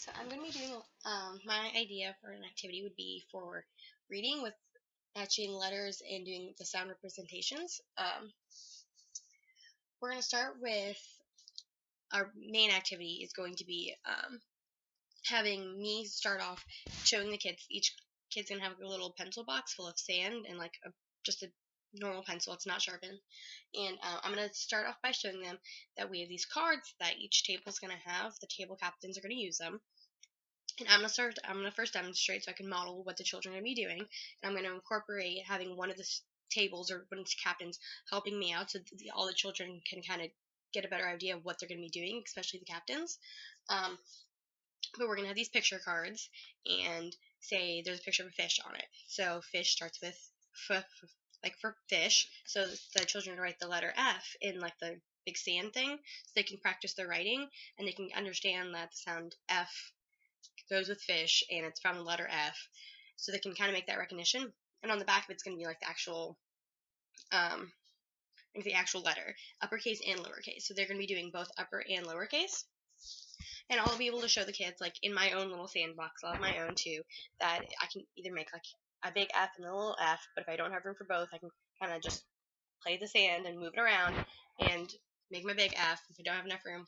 So I'm going to be doing, my idea for an activity would be for reading with matching letters and doing the sound representations. We're going to start with, our main activity is going to be having me start off showing the kids. Each kid's going to have a little pencil box full of sand and like just a normal pencil. It's not sharpened. And I'm going to start off by showing them that we have these cards that each table is going to have. The table captains are going to use them. And I'm going to first demonstrate so I can model what the children are going to be doing. And I'm going to incorporate having one of the tables or one of the captains helping me out so all the children can kind of get a better idea of what they're going to be doing, especially the captains. But we're going to have these picture cards and say there's a picture of a fish on it. So fish starts with like for fish. So the children write the letter F in like the big sand thing so they can practice their writing and they can understand that the sound F goes with fish and it's from the letter F, so they can kind of make that recognition. And on the back of it's going to be like the actual letter, uppercase and lowercase. So they're going to be doing both upper and lowercase. And I'll be able to show the kids, like in my own little sandbox, I'll have my own too, that I can either make like a big F and a little F, but if I don't have room for both, I can kind of just play the sand and move it around and make my big F. If I don't have enough room,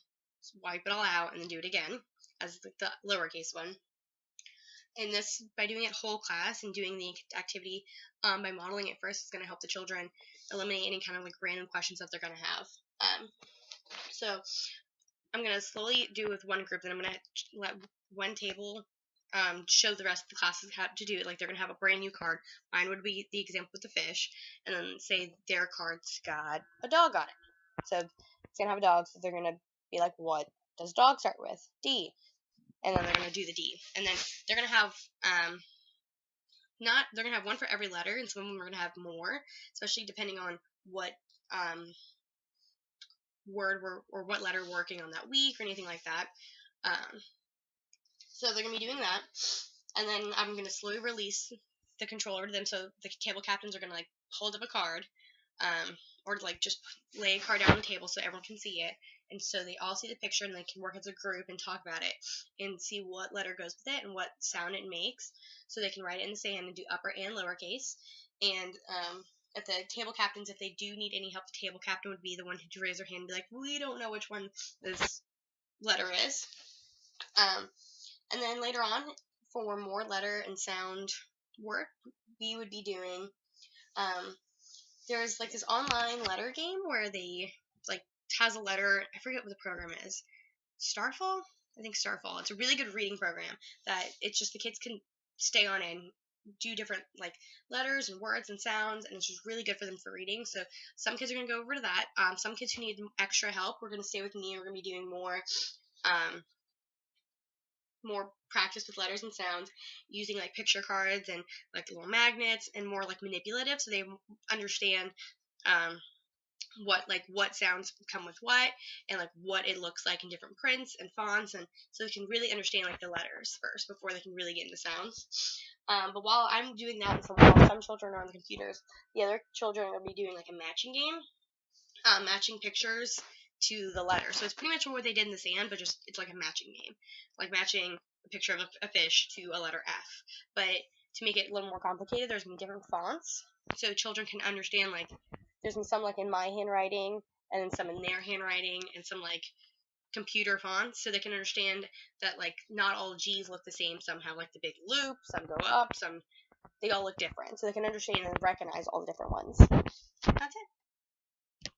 wipe it all out and then do it again as the lowercase one. And this, by doing it whole class and doing the activity by modeling it first, is going to help the children eliminate any kind of like random questions that they're going to have. So I'm going to slowly do with one group, and I'm going to let one table show the rest of the classes how to do it. Like they're going to have a brand new card. Mine would be the example with the fish, and then say their card's got a dog on it. So it's going to have a dog, so they're going to be like, what does dog start with? D. And then they're going to do the D. And then they're going to have, they're going to have one for every letter, and some of them are going to have more, especially depending on what word or what letter we're working on that week or anything like that. So they're going to be doing that. And then I'm going to slowly release the controller to them, so the table captains are going to like hold up a card, or like just lay a card down on the table so everyone can see it. And so they all see the picture and they can work as a group and talk about it and see what letter goes with it and what sound it makes. So they can write it in the sand and do upper and lowercase. And at the table captains, if they do need any help, the table captain would be the one who'd raise their hand and be like, we don't know which one this letter is. And then later on, for more letter and sound work, we would be doing, there's like this online letter game where they like has a letter, I forget what the program is, Starfall? I think Starfall. It's a really good reading program that it's just the kids can stay on and do different like letters and words and sounds, and it's just really good for them for reading. So some kids are going to go over to that. Some kids who need extra help, we're going to stay with me and we're going to be doing more practice with letters and sounds using like picture cards and like little magnets and more like manipulative, so they understand what sounds come with what and like what it looks like in different prints and fonts, and so they can really understand like the letters first before they can really get into sounds. But while I'm doing that, and while some children are on the computers, the other children will be doing like a matching game, matching pictures to the letter. So it's pretty much what they did in the sand, but just it's like a matching game, like matching a picture of a fish to a letter F. But to make it a little more complicated, there's going to be different fonts, so children can understand like there's some like in my handwriting and then some in their handwriting and some like computer fonts, so they can understand that like not all G's look the same. Some have like the big loop, some go up, some they all look different, so they can understand and recognize all the different ones. That's it.